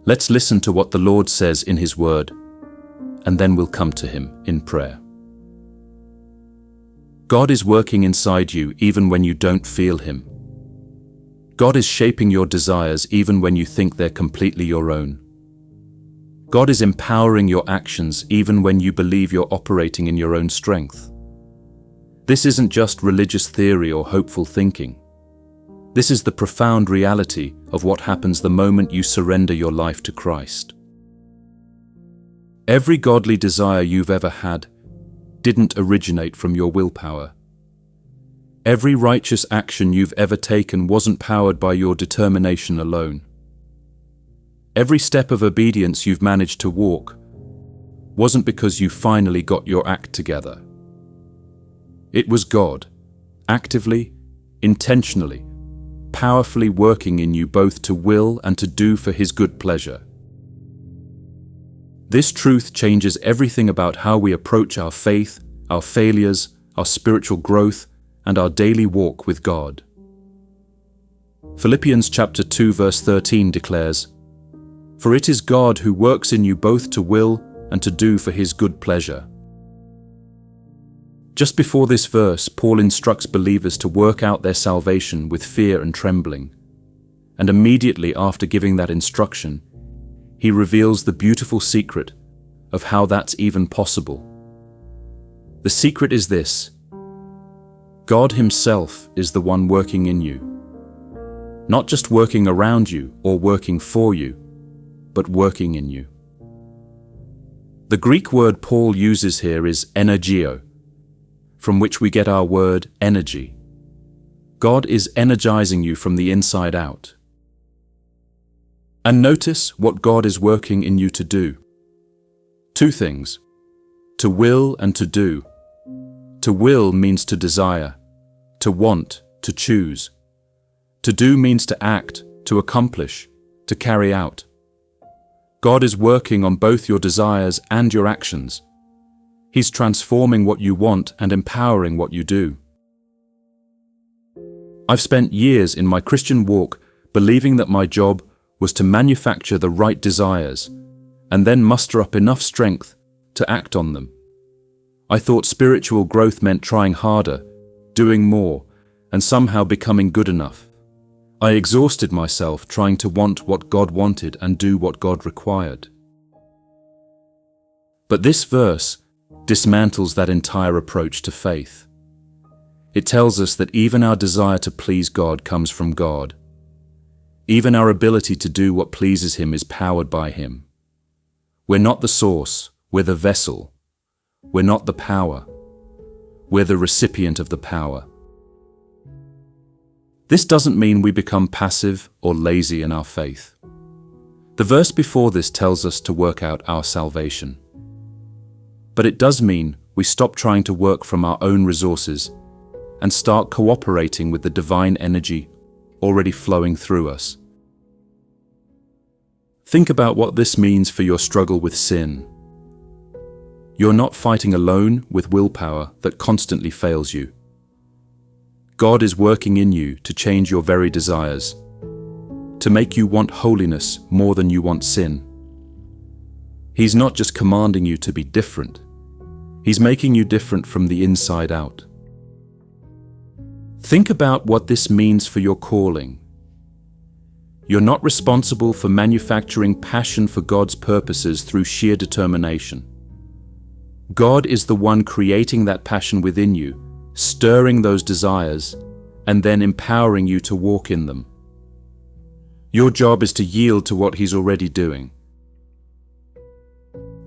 Let's listen to what the Lord says in His Word, and then we'll come to Him in prayer. God is working inside you even when you don't feel Him. God is shaping your desires even when you think they're completely your own. God is empowering your actions even when you believe you're operating in your own strength. This isn't just religious theory or hopeful thinking. This is the profound reality of what happens the moment you surrender your life to Christ. Every godly desire you've ever had didn't originate from your willpower. Every righteous action you've ever taken wasn't powered by your determination alone. Every step of obedience you've managed to walk wasn't because you finally got your act together. It was God, actively, intentionally, powerfully working in you both to will and to do for His good pleasure. This truth changes everything about how we approach our faith, our failures, our spiritual growth, and our daily walk with God. Philippians chapter 2 verse 13 declares, "For it is God who works in you both to will and to do for His good pleasure." Just before this verse, Paul instructs believers to work out their salvation with fear and trembling. And immediately after giving that instruction, he reveals the beautiful secret of how that's even possible. The secret is this: God Himself is the one working in you. Not just working around you or working for you, but working in you. The Greek word Paul uses here is energio, from which we get our word energy. God is energizing you from the inside out. And notice what God is working in you to do. Two things: to will and to do. To will means to desire, to want, to choose. To do means to act, to accomplish, to carry out. God is working on both your desires and your actions. He's transforming what you want and empowering what you do. I've spent years in my Christian walk believing that my job was to manufacture the right desires and then muster up enough strength to act on them. I thought spiritual growth meant trying harder, doing more, and somehow becoming good enough. I exhausted myself trying to want what God wanted and do what God required. But this verse dismantles that entire approach to faith. It tells us that even our desire to please God comes from God. Even our ability to do what pleases Him is powered by Him. We're not the source, we're the vessel. We're not the power, we're the recipient of the power. This doesn't mean we become passive or lazy in our faith. The verse before this tells us to work out our salvation. But it does mean we stop trying to work from our own resources and start cooperating with the divine energy already flowing through us. Think about what this means for your struggle with sin. You're not fighting alone with willpower that constantly fails you. God is working in you to change your very desires, to make you want holiness more than you want sin. He's not just commanding you to be different. He's making you different from the inside out. Think about what this means for your calling. You're not responsible for manufacturing passion for God's purposes through sheer determination. God is the one creating that passion within you, stirring those desires, and then empowering you to walk in them. Your job is to yield to what He's already doing.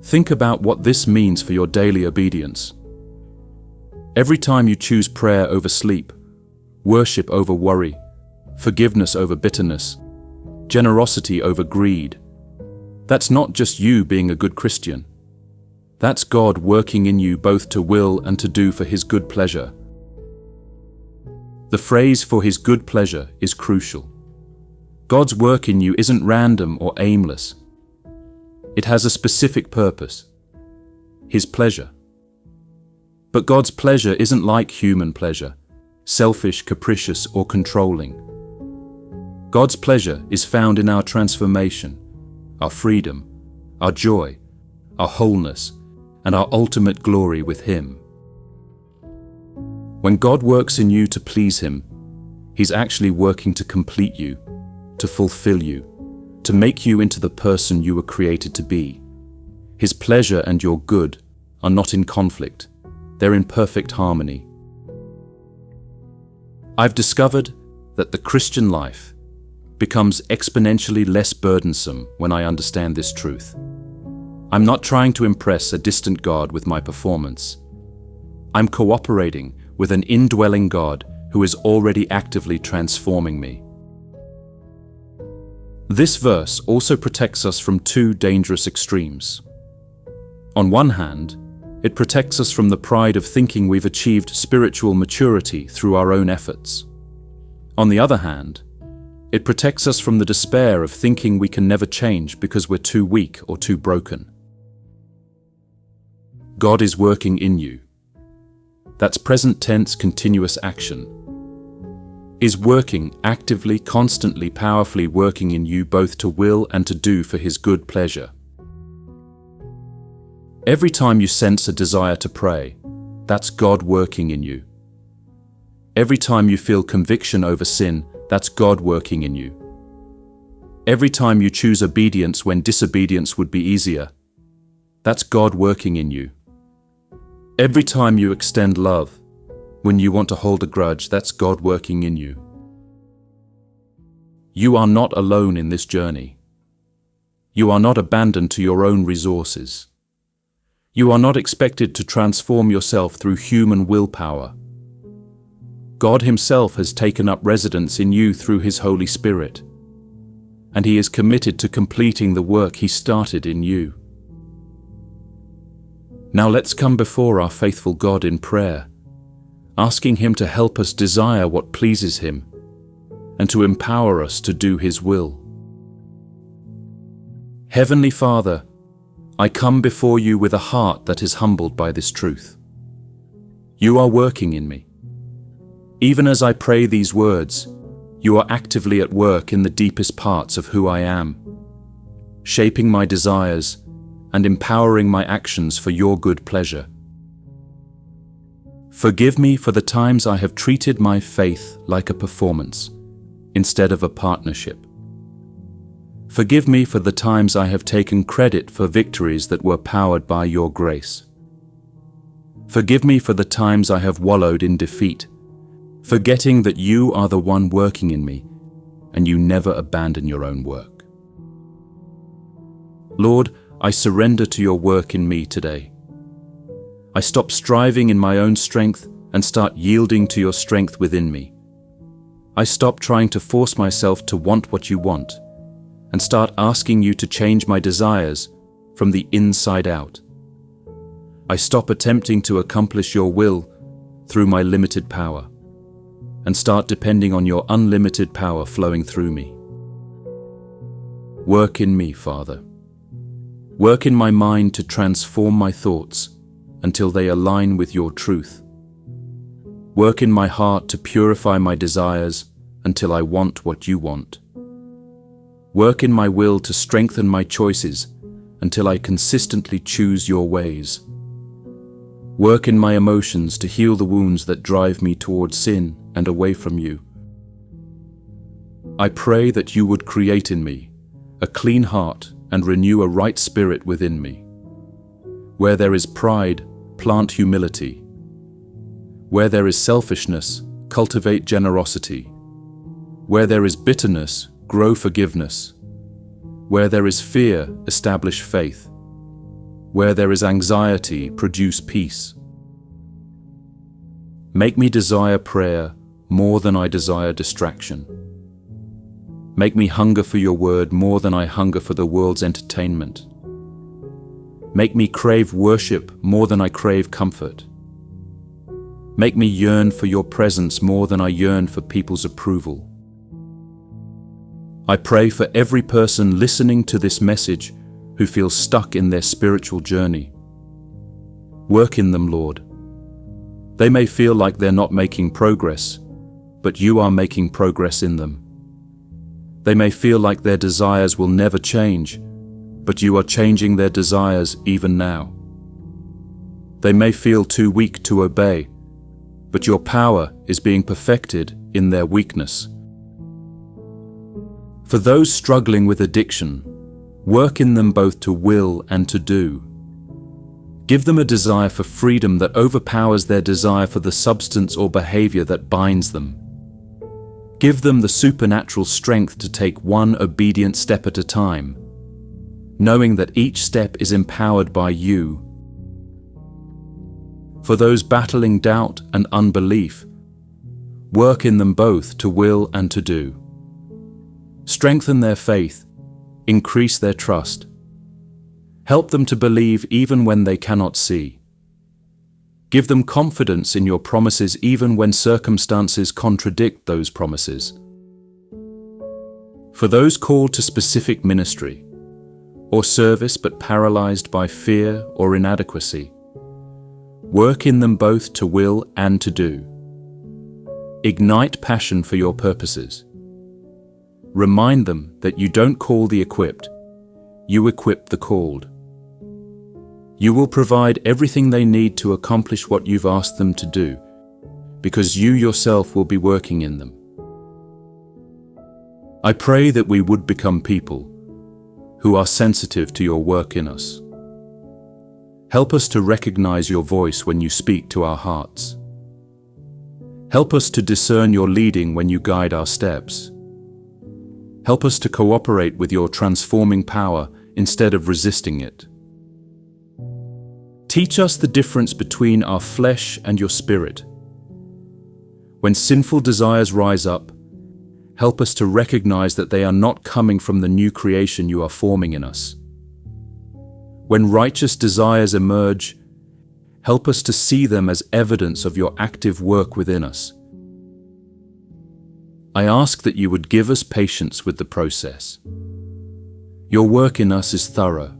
Think about what this means for your daily obedience. Every time you choose prayer over sleep, worship over worry, forgiveness over bitterness, generosity over greed, that's not just you being a good Christian. That's God working in you both to will and to do for His good pleasure. The phrase "for His good pleasure" is crucial. God's work in you isn't random or aimless. It has a specific purpose: His pleasure. But God's pleasure isn't like human pleasure, selfish, capricious, or controlling. God's pleasure is found in our transformation, our freedom, our joy, our wholeness, and our ultimate glory with Him. When God works in you to please Him, He's actually working to complete you, to fulfill you, to make you into the person you were created to be. His pleasure and your good are not in conflict, they're in perfect harmony. I've discovered that the Christian life becomes exponentially less burdensome when I understand this truth. I'm not trying to impress a distant God with my performance. I'm cooperating with an indwelling God who is already actively transforming me. This verse also protects us from two dangerous extremes. On one hand, it protects us from the pride of thinking we've achieved spiritual maturity through our own efforts. On the other hand, it protects us from the despair of thinking we can never change because we're too weak or too broken. God is working in you. That's present tense continuous action. Is working actively, constantly, powerfully working in you both to will and to do for His good pleasure. Every time you sense a desire to pray, that's God working in you. Every time you feel conviction over sin, that's God working in you. Every time you choose obedience when disobedience would be easier, that's God working in you. Every time you extend love when you want to hold a grudge, that's God working in you. You are not alone in this journey. You are not abandoned to your own resources. You are not expected to transform yourself through human willpower. God Himself has taken up residence in you through His Holy Spirit, and He is committed to completing the work He started in you. Now let's come before our faithful God in prayer, asking Him to help us desire what pleases Him and to empower us to do His will. Heavenly Father, I come before you with a heart that is humbled by this truth. You are working in me. Even as I pray these words, you are actively at work in the deepest parts of who I am, shaping my desires and empowering my actions for your good pleasure. Forgive me for the times I have treated my faith like a performance instead of a partnership. Forgive me for the times I have taken credit for victories that were powered by your grace. Forgive me for the times I have wallowed in defeat, forgetting that you are the one working in me and you never abandon your own work. Lord, I surrender to your work in me today. I stop striving in my own strength and start yielding to your strength within me. I stop trying to force myself to want what you want and start asking you to change my desires from the inside out. I stop attempting to accomplish your will through my limited power and start depending on your unlimited power flowing through me. Work in me, Father. Work in my mind to transform my thoughts until they align with your truth. Work in my heart to purify my desires until I want what you want. Work in my will to strengthen my choices until I consistently choose your ways. Work in my emotions to heal the wounds that drive me towards sin and away from you. I pray that you would create in me a clean heart and renew a right spirit within me. Where there is pride, plant humility. Where there is selfishness, cultivate generosity. Where there is bitterness, grow forgiveness. Where there is fear, establish faith. Where there is anxiety, produce peace. Make me desire prayer more than I desire distraction. Make me hunger for your word more than I hunger for the world's entertainment. Make me crave worship more than I crave comfort. Make me yearn for your presence more than I yearn for people's approval. I pray for every person listening to this message who feels stuck in their spiritual journey. Work in them, Lord. They may feel like they're not making progress, but you are making progress in them. They may feel like their desires will never change, but you are changing their desires even now. They may feel too weak to obey, but your power is being perfected in their weakness. For those struggling with addiction, work in them both to will and to do. Give them a desire for freedom that overpowers their desire for the substance or behavior that binds them. Give them the supernatural strength to take one obedient step at a time, knowing that each step is empowered by you. For those battling doubt and unbelief, work in them both to will and to do. Strengthen their faith, increase their trust. Help them to believe even when they cannot see. Give them confidence in your promises even when circumstances contradict those promises. For those called to specific ministry or service but paralyzed by fear or inadequacy, work in them both to will and to do. Ignite passion for your purposes. Remind them that you don't call the equipped, you equip the called. You will provide everything they need to accomplish what you've asked them to do, because you yourself will be working in them. I pray that we would become people who are sensitive to your work in us. Help us to recognize your voice when you speak to our hearts. Help us to discern your leading when you guide our steps. Help us to cooperate with your transforming power instead of resisting it. Teach us the difference between our flesh and your spirit. When sinful desires rise up, help us to recognize that they are not coming from the new creation you are forming in us. When righteous desires emerge, help us to see them as evidence of your active work within us. I ask that you would give us patience with the process. Your work in us is thorough,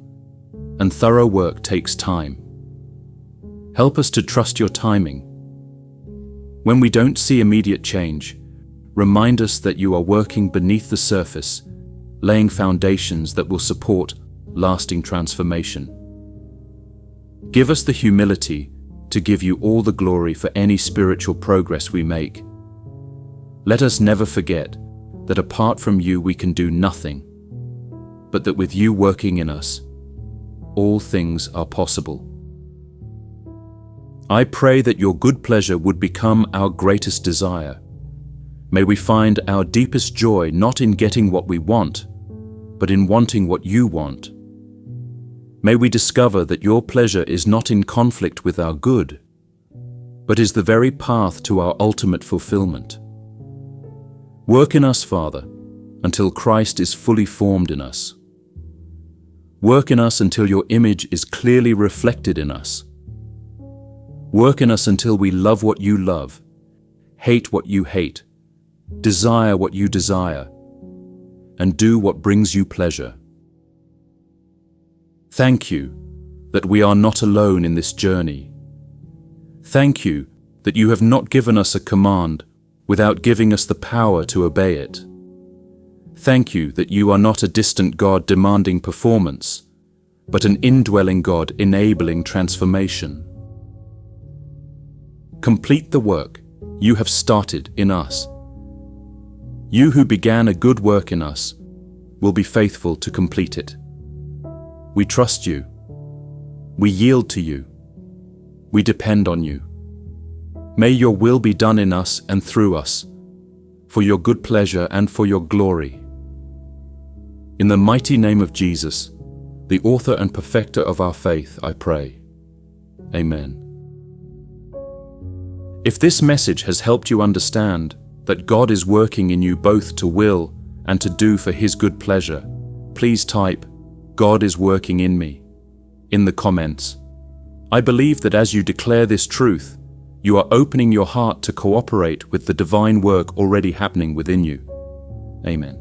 and thorough work takes time. Help us to trust your timing. When we don't see immediate change, remind us that you are working beneath the surface, laying foundations that will support lasting transformation. Give us the humility to give you all the glory for any spiritual progress we make. Let us never forget that apart from you we can do nothing, but that with you working in us, all things are possible. I pray that your good pleasure would become our greatest desire. May we find our deepest joy not in getting what we want, but in wanting what you want. May we discover that your pleasure is not in conflict with our good, but is the very path to our ultimate fulfillment. Work in us, Father, until Christ is fully formed in us. Work in us until your image is clearly reflected in us. Work in us until we love what you love, hate what you hate, desire what you desire, and do what brings you pleasure. Thank you that we are not alone in this journey. Thank you that you have not given us a command without giving us the power to obey it. Thank you that you are not a distant God demanding performance, but an indwelling God enabling transformation. Complete the work you have started in us. You who began a good work in us will be faithful to complete it. We trust you. We yield to you. We depend on you. May your will be done in us and through us, for your good pleasure and for your glory. In the mighty name of Jesus, the author and perfecter of our faith, I pray. Amen. If this message has helped you understand that God is working in you both to will and to do for His good pleasure, please type, "God is working in me," in the comments. I believe that as you declare this truth, you are opening your heart to cooperate with the divine work already happening within you. Amen.